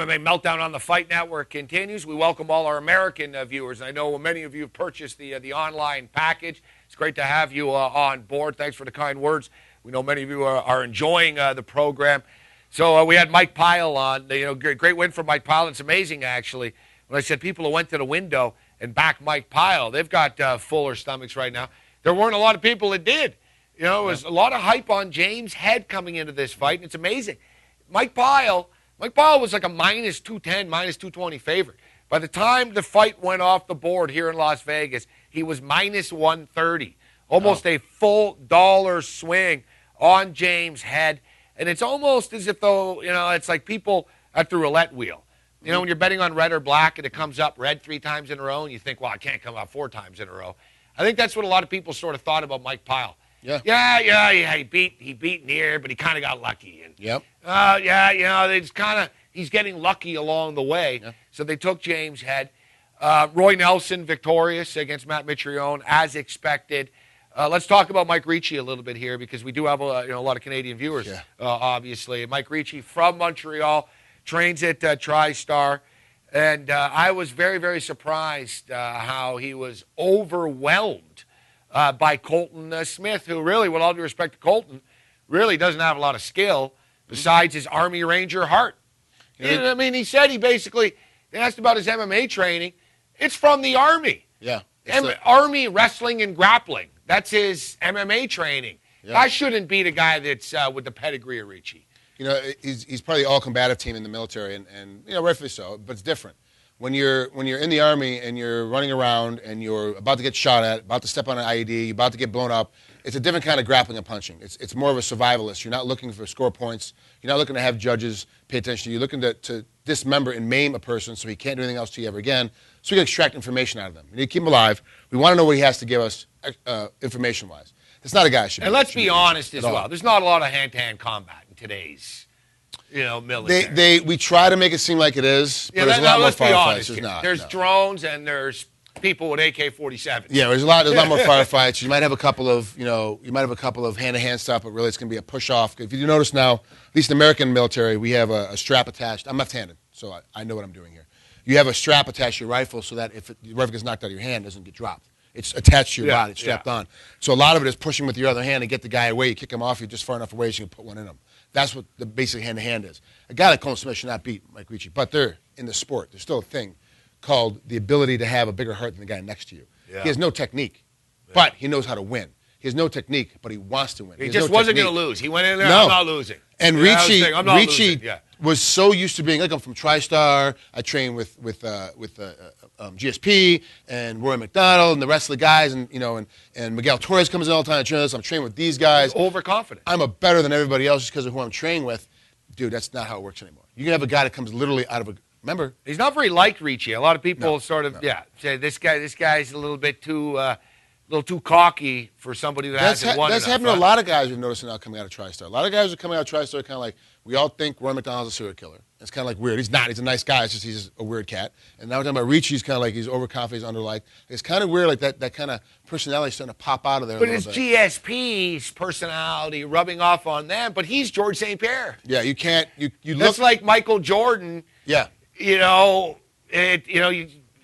MMA Meltdown on the Fight Network continues. We welcome all our American viewers. I know many of you have purchased the online package. It's great to have you on board. Thanks for the kind words. We know many of you are enjoying the program. So we had Mike Pyle on. Great win for Mike Pyle. It's amazing, actually. When I said people who went to the window and backed Mike Pyle, they've got fuller stomachs right now. There weren't a lot of people that did. It was a lot of hype on James Head coming into this fight, and it's amazing. Mike Pyle was like a minus 210, minus 220 favorite. By the time the fight went off the board here in Las Vegas, he was minus 130. Almost a full dollar swing on James Head. And it's almost as if though, it's like people at the roulette wheel. When you're betting on red or black and it comes up red 3 times in a row and you think, well, it can't come up 4 times in a row. I think that's what a lot of people sort of thought about Mike Pyle. Yeah. He beat Near, but he kind of got lucky. And, he's getting lucky along the way. Yeah. So they took James Head. Roy Nelson victorious against Matt Mitrione, as expected. Let's talk about Mike Ricci a little bit here because we do have a lot of Canadian viewers, obviously. Mike Ricci from Montreal, trains at TriStar. And I was very, very surprised how he was overwhelmed by Colton Smith, who really, with all due respect to Colton, really doesn't have a lot of skill besides his Army Ranger heart. He said they asked about his MMA training. It's from the Army. Yeah. Army wrestling and grappling. That's his MMA training. Yeah. I shouldn't be the guy that's with the pedigree of Ricci. He's part of the all-combative team in the military, and rightfully so, but it's different. When you're in the Army and you're running around and you're about to get shot at, about to step on an IED, you're about to get blown up, it's a different kind of grappling and punching. It's more of a survivalist. You're not looking for score points. You're not looking to have judges pay attention to you. You're looking to dismember and maim a person so he can't do anything else to you ever again, so you can extract information out of them. You need to keep him alive. We want to know what he has to give us information-wise. It's not a guy should be. And let's be honest as well. There's not a lot of hand-to-hand combat in today's military. We try to make it seem like it is, but there's a lot more firefights. There's drones and there's people with AK-47s. Yeah, there's a lot more firefights. You might have a couple of hand-to-hand stuff, but really it's going to be a push-off. If you notice now, at least in the American military, we have a strap attached. I'm left-handed, so I know what I'm doing here. You have a strap attached to your rifle so that if your rifle gets knocked out of your hand, it doesn't get dropped. It's attached to your body, it's strapped on. So a lot of it is pushing with your other hand and get the guy away. You kick him off, you're just far enough away so you can put one in him. That's what the basic hand-to-hand is. A guy like Colton Smith should not beat Mike Ricci, but they're in the sport. There's still a thing called the ability to have a bigger heart than the guy next to you. Yeah. He has no technique, but he knows how to win. He has no technique, but he wants to win. He just wasn't going to lose. He went in there, I'm not losing. And Ricci was so used to being, I'm from TriStar. I train with GSP and Roy McDonald and the rest of the guys, and Miguel Torres comes in all the time. I'm training with these guys. Overconfident. I'm better than everybody else just because of who I'm training with. Dude, that's not how it works anymore. You can have a guy that comes literally out of a. Remember, he's not very liked, Ricci. A lot of people say this guy's a little bit too. A little too cocky for somebody that hasn't won enough. That's happened to a lot of guys you're noticing now coming out of TriStar. A lot of guys are coming out of TriStar kind of like, we all think Roy McDonald's a serial killer. It's kind of like weird. He's not. He's a nice guy. It's just he's a weird cat. And now we're talking about Ricci. He's kind of like he's overconfident, he's underliked. It's kind of weird, like that kind of personality starting to pop out of there. But it's GSP's personality rubbing off on them. But he's George St. Pierre. Yeah, you can't. You look. That's like Michael Jordan. Yeah.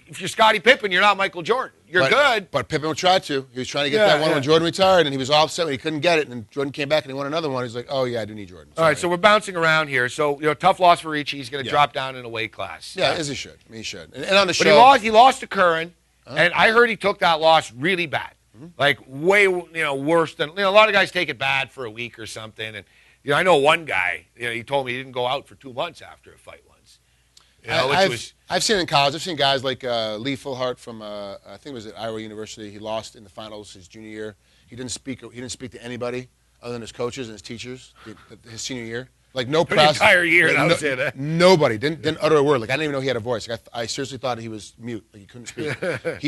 If you're Scottie Pippen, you're not Michael Jordan. You're good. But Pippen tried to. He was trying to get that one when Jordan retired, and he was all upset when he couldn't get it. And Jordan came back and he won another one. He's like, oh, yeah, I do need Jordan. All right, so we're bouncing around here. So, tough loss for Ricci. He's going to drop down in a weight class. Yeah, as he should. He should. And on the show. But he lost to Curran, and I heard he took that loss really bad. Like, way, worse than, a lot of guys take it bad for a week or something. And, I know one guy, he told me he didn't go out for 2 months after a fight once. I've seen it in college. I've seen guys like Lee Fullhart from I think it was at Iowa University. He lost in the finals his junior year. He didn't speak to anybody other than his coaches and his teachers his senior year. Like no press. The entire year. I would say that. Nobody didn't utter a word. Like I didn't even know he had a voice. Like, I seriously thought he was mute. Like he couldn't speak.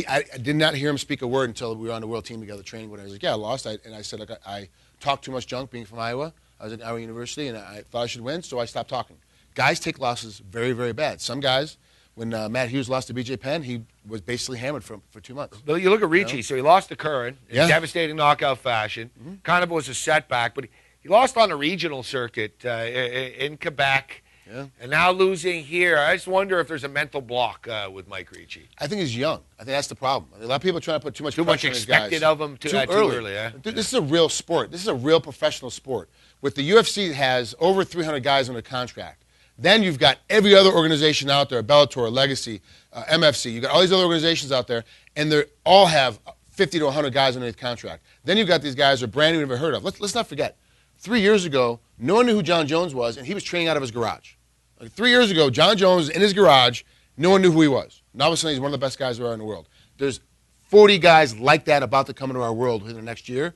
I did not hear him speak a word until we were on the world team together training. When I was like, yeah, I lost. And I said, like, I talked too much junk being from Iowa. I was at Iowa University and I thought I should win, so I stopped talking. Guys take losses very, very bad. Some guys. When Matt Hughes lost to B.J. Penn, he was basically hammered for 2 months. Well, you look at Ricci. So he lost to Curran in devastating knockout fashion. Kind of was a setback, but he lost on the regional circuit in Quebec. Yeah. and now losing here. I just wonder if there's a mental block with Mike Ricci. I think he's young. I think that's the problem. A lot of people are trying to put too much Too pressure much on these guys. expected of him too early. Yeah? This is a real sport. This is a real professional sport. With the UFC has over 300 guys under contract. Then you've got every other organization out there, Bellator, Legacy, MFC. You've got all these other organizations out there, and they all have 50 to 100 guys underneath contract. Then you've got these guys who are brand new you've never heard of. Let's not forget, 3 years ago, no one knew who John Jones was, and he was training out of his garage. Like 3 years ago, John Jones was in his garage. No one knew who he was. Now all of a sudden, he's one of the best guys there are in the world. There's 40 guys like that about to come into our world within the next year.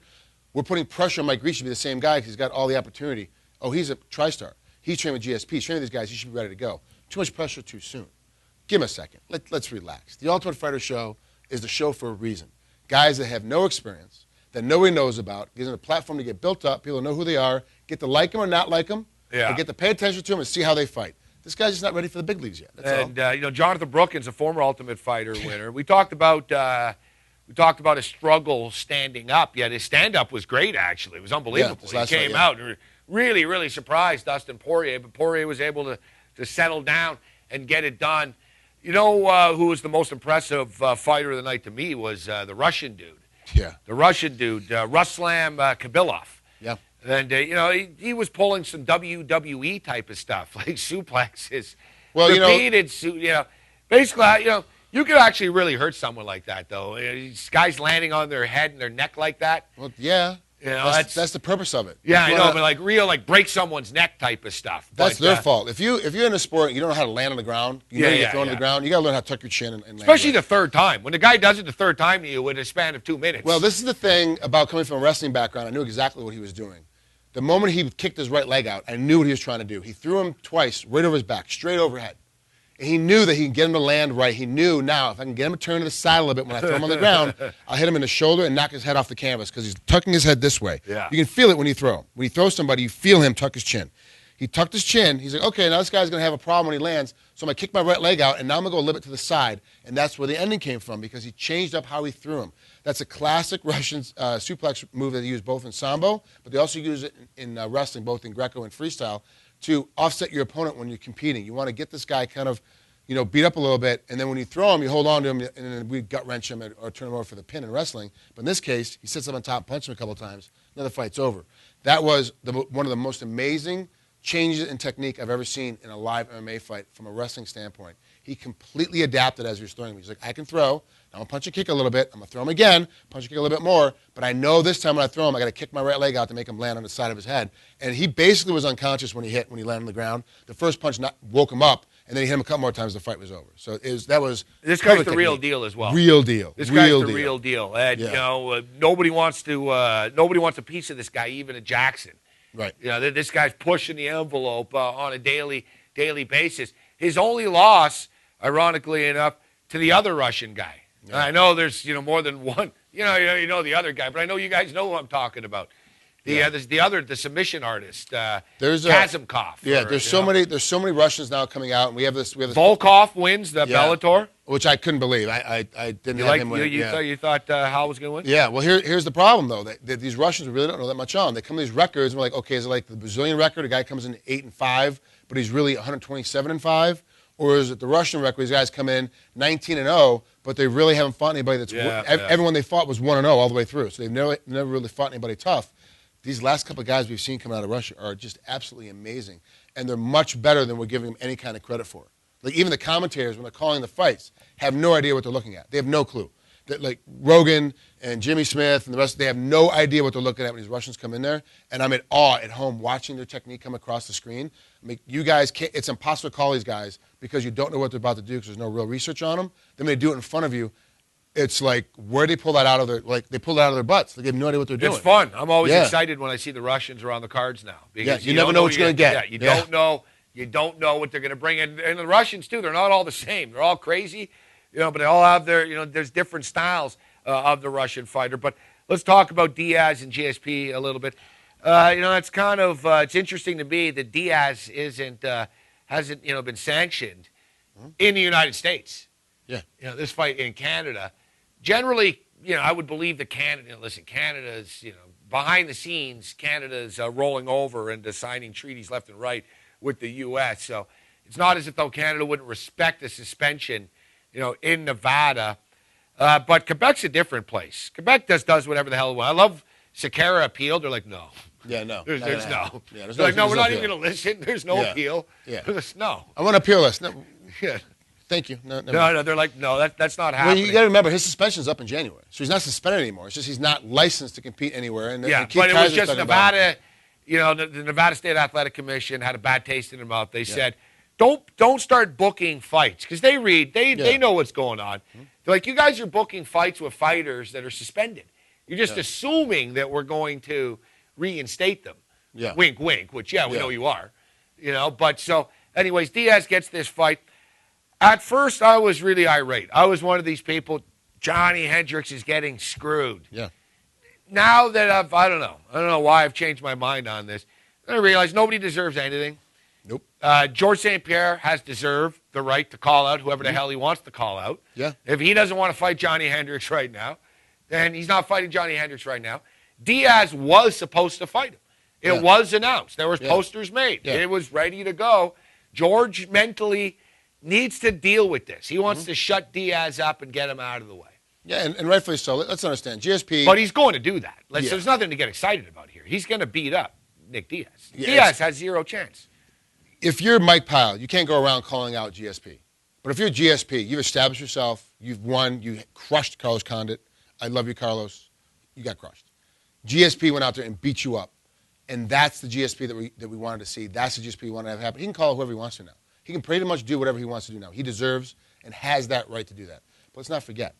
We're putting pressure on Mike Ricci to be the same guy because he's got all the opportunity. Oh, he's a TriStar. He's training with GSP. He's training with these guys. He should be ready to go. Too much pressure too soon. Give him a second. Let's relax. The Ultimate Fighter show is the show for a reason. Guys that have no experience, that nobody knows about, gives them a platform to get built up, people know who they are, get to like them or not like them, and get to pay attention to them and see how they fight. This guy's just not ready for the big leagues yet. That's all. Jonathan Brookins, a former Ultimate Fighter winner. We talked about his struggle standing up. Yet his stand-up was great, actually. It was unbelievable. He came out and really, really surprised Dustin Poirier, but Poirier was able to settle down and get it done. You know who was the most impressive fighter of the night to me was the Russian dude. Yeah. The Russian dude, Ruslan Khabilov. Yeah. And, he was pulling some WWE type of stuff, like suplexes. Well, repeated, basically, you could actually really hurt someone like that, though. These guys landing on their head and their neck like that. Well, yeah. That's the purpose of it. Yeah, I know, but break someone's neck type of stuff. That's their fault. If you're in a sport and you don't know how to land on the ground, you get thrown to the ground, you got to learn how to tuck your chin and land. Especially the third time. When the guy does it the third time to you in a span of 2 minutes. Well, this is the thing about coming from a wrestling background. I knew exactly what he was doing. The moment he kicked his right leg out, I knew what he was trying to do. He threw him twice, right over his back, straight overhead. And he knew that he could get him to land right. He knew now if I can get him to turn to the side a little bit when I throw him on the ground, I'll hit him in the shoulder and knock his head off the canvas because he's tucking his head this way. Yeah. You can feel it when you throw him. When you throw somebody, you feel him tuck his chin. He tucked his chin. He's like, okay, now this guy's going to have a problem when he lands, so I'm going to kick my right leg out, and now I'm going to go a little bit to the side. And that's where the ending came from because he changed up how he threw him. That's a classic Russian suplex move that they use both in Sambo, but they also use it in wrestling, both in Greco and freestyle, to offset your opponent when you're competing. You want to get this guy kind of beat up a little bit, and then when you throw him, you hold on to him, and then we gut wrench him or turn him over for the pin in wrestling. But in this case, he sits up on top, punches him a couple of times, another fight's over. That was one of the most amazing changes in technique I've ever seen in a live MMA fight from a wrestling standpoint. He completely adapted as he was throwing me. He's like, I can throw. Now I'm going to punch and kick a little bit. I'm going to throw him again, punch and kick a little bit more. But I know this time when I throw him, I got to kick my right leg out to make him land on the side of his head. And he basically was unconscious when he landed on the ground. The first punch woke him up. And then he hit him a couple more times. The fight was over. So this guy's the real deal as well. Real deal. This guy's the real deal. And nobody wants a piece of this guy, even at Jackson. Right. This guy's pushing the envelope on a daily basis. His only loss, ironically enough, to the other Russian guy. Yeah. I know there's more than one. You know the other guy, but I know you guys know who I'm talking about. The submission artist, Kazimkov. Yeah, there's so many Russians now coming out, and we have this. Volkov wins the Bellator, which I couldn't believe. I didn't have him win. You thought Hal was going to win? Yeah. Well, here's the problem though. That these Russians really don't know that much on. They come to these records, and we're like, okay, is it like the Brazilian record? A guy comes in 8-5, but he's really 127-5, or is it the Russian record? These guys come in 19-0, but they really haven't fought anybody that's everyone they fought was 1-0 all the way through. So they've never really fought anybody tough. These last couple of guys we've seen come out of Russia are just absolutely amazing, and they're much better than we're giving them any kind of credit for. Like even the commentators, when they're calling the fights, have no idea what they're looking at. They have no clue. Like Rogan and Jimmy Smith and the rest, they have no idea what they're looking at when these Russians come in there, and I'm in awe at home watching their technique come across the screen. I mean, you guys can't, it's impossible to call these guys because you don't know what they're about to do because there's no real research on them. Then when they do it in front of you, it's like, where they pull that out of their, they pull it out of their butts. They have no idea what they're doing. It's fun. I'm always excited when I see the Russians are on the cards now. Because you never know what you're going to get. Yeah, you don't know. You don't know what they're going to bring. And the Russians, too, they're not all the same. They're all crazy, but they all have their, there's different styles of the Russian fighter. But let's talk about Diaz and GSP a little bit. It's kind of, it's interesting to me that Diaz hasn't been sanctioned in the United States. Yeah. This fight in Canada. Generally, I would believe that Canada's, behind the scenes, Canada's rolling over and signing treaties left and right with the U.S. So it's not as if though Canada wouldn't respect the suspension, in Nevada. But Quebec's a different place. Quebec does whatever the hell it wants. I love Sakara appealed. They're like, no. Yeah, no. There's no. Yeah, They're like, no, we're not even going to listen. There's no appeal. Yeah. No. I want to appeal this. No. Yeah. Thank you. No. They're like, no, that's not happening. Well, you got to remember, his suspension's up in January. So he's not suspended anymore. It's just he's not licensed to compete anywhere. And but it was just Nevada, the Nevada State Athletic Commission had a bad taste in their mouth. They said, don't start booking fights. Because they know what's going on. Mm-hmm. They're like, you guys are booking fights with fighters that are suspended. You're just assuming that we're going to reinstate them. Yeah. Wink, wink, which, we know you are. But so, anyways, Diaz gets this fight. At first, I was really irate. I was one of these people, Johnny Hendricks is getting screwed. Yeah. Now that I don't know why I've changed my mind on this. I realize nobody deserves anything. Nope. George St. Pierre has deserved the right to call out whoever the hell he wants to call out. Yeah. If he doesn't want to fight Johnny Hendricks right now, then he's not fighting Johnny Hendricks right now. Diaz was supposed to fight him. It was announced. There was posters made. Yeah. It was ready to go. George mentally needs to deal with this. He wants to shut Diaz up and get him out of the way. Yeah, and rightfully so. Let's understand. GSP. But he's going to do that. So there's nothing to get excited about here. He's going to beat up Nick Diaz. Yeah, Diaz has zero chance. If you're Mike Pyle, you can't go around calling out GSP. But if you're GSP, you've established yourself. You've won. You crushed Carlos Condit. I love you, Carlos. You got crushed. GSP went out there and beat you up. And that's the GSP that we wanted to see. That's the GSP we wanted to have happen. He can call whoever he wants to now. He can pretty much do whatever he wants to do now. He deserves and has that right to do that. But let's not forget,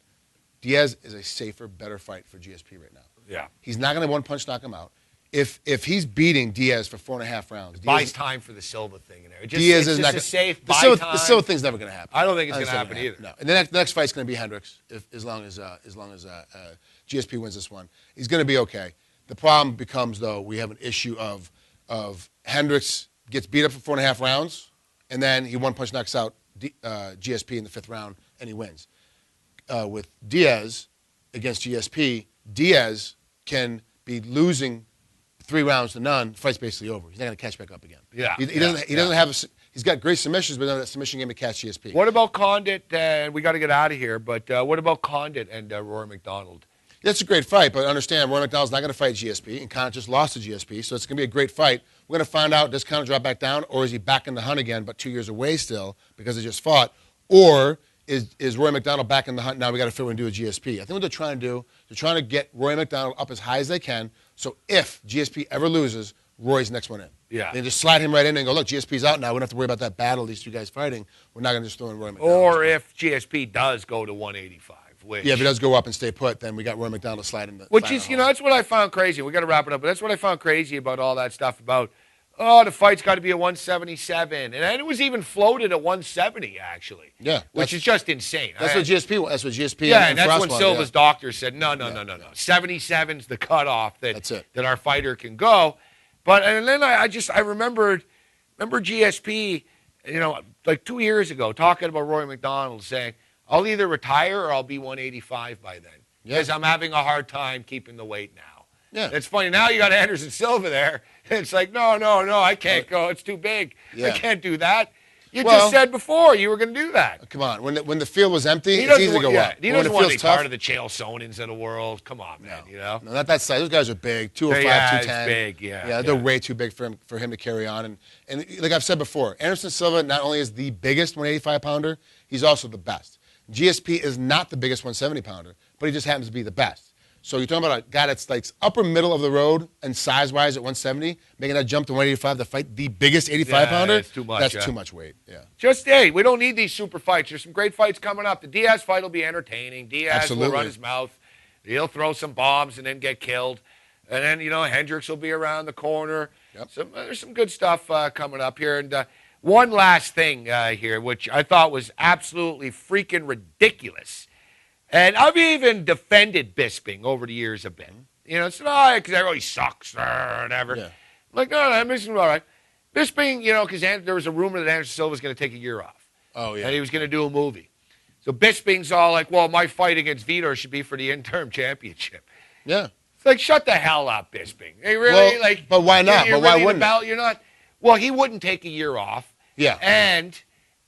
Diaz is a safer, better fight for GSP right now. Yeah. He's not going to one-punch knock him out. If he's beating Diaz for 4.5 rounds, Diaz buys time for the Silva thing in there. Diaz is not a safe buy time. The Silva thing's never going to happen. I don't think it's going to happen either. No. And the next fight's going to be Hendricks. As long as GSP wins this one, he's going to be okay. The problem becomes though we have an issue of Hendricks gets beat up for 4.5 rounds, and then he one-punch knocks out GSP in the 5th round, and he wins. With Diaz against GSP, Diaz can be losing 3 rounds to none. The fight's basically over. He's not going to catch back up again. Yeah, he doesn't have. He's got great submissions, but that submission game to catch GSP. What about Condit? We got to get out of here. But what about Condit and Rory McDonald? That's a great fight, but understand Rory McDonald's not going to fight GSP, and Condit just lost to GSP, so it's going to be a great fight. We're going to find out, does Condit drop back down, or is he back in the hunt again, but 2 years away still because they just fought, or is Rory McDonald back in the hunt now? We got to figure out what to do with GSP. I think what they're trying to do, they're trying to get Rory McDonald up as high as they can, so if GSP ever loses, Rory's the next one in. Yeah. They just slide him right in and go, look, GSP's out now. We don't have to worry about that battle, these 2 guys fighting. We're not going to just throw in Rory McDonald. Or if GSP does go to 185. Which, if he does go up and stay put, then we got Roy McDonald sliding the. Which is, that's what I found crazy. We got to wrap it up, but that's what I found crazy about all that stuff about, the fight's got to be at 177, and then it was even floated at 170 actually. Yeah, which is just insane. That's what GSP. That's what GSP. Yeah, and that's when Silva's doctor said, no. 77's the cutoff that our fighter can go. But and then I remembered GSP, like 2 years ago talking about Roy McDonald saying, I'll either retire or I'll be 185 by then because I'm having a hard time keeping the weight now. Yeah. It's funny. Now you got Anderson Silva there. It's like, no, I can't go. It's too big. Yeah. I can't do that. You just said before you were going to do that. Come on. When the field was empty, it's easy to go up. He doesn't want to be part of the Chael Sonnens of the world. Come on, man. No, not that size. Those guys are big. 205, 210. Big, yeah. They're way too big for him to carry on. And like I've said before, Anderson Silva not only is the biggest 185-pounder, he's also the best. GSP is not the biggest 170-pounder, but he just happens to be the best. So you're talking about a guy that's like upper middle of the road and size-wise at 170, making that jump to 185 to fight the biggest 85-pounder. That's too much. That's too much weight. Yeah. We don't need these super fights. There's some great fights coming up. The Diaz fight will be entertaining. Diaz will run his mouth. He'll throw some bombs and then get killed. And then, Hendricks will be around the corner. Yep. There's some good stuff coming up here. And one last thing here, which I thought was absolutely freaking ridiculous. And I've even defended Bisping over the years a bit. Said, because he sucks or whatever. Yeah. I'm like, no, Bisping's all right. Bisping, because there was a rumor that Anderson Silva was going to take a year off. Oh, yeah. And he was going to do a movie. So Bisping's all like, well, my fight against Vitor should be for the interim championship. Yeah. It's like, shut the hell up, Bisping. Hey, really? But why not? But why wouldn't you're not. Well, he wouldn't take a year off. Yeah.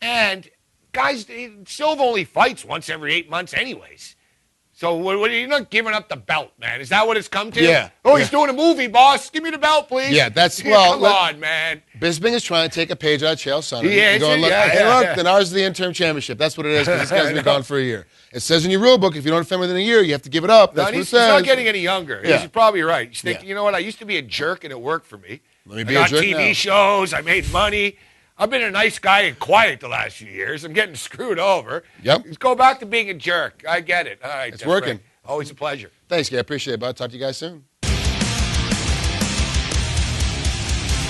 And guys, Silva only fights once every 8 months anyways. So you're not giving up the belt, man. Is that what it's come to? Yeah. Oh, he's doing a movie, boss. Give me the belt, please. Yeah, Come on, man. Bisping is trying to take a page out of Chael Sonnen. He is, Look, then ours is the interim championship. That's what it is, because this guy's been gone for a year. It says in your rule book, if you don't defend within a year, you have to give it up. That's what it he's says. not getting any younger. Yeah. He's probably right. You know what? I used to be a jerk, and it worked for me. Let me be I got a jerk TV now. shows. I made money. I've been a nice guy and quiet the last few years. I'm getting screwed over. Yep. Let's go back to being a jerk. I get it. All right. It's working. Frank. Always a pleasure. Thanks, guy. Appreciate it, bud. Talk to you guys soon.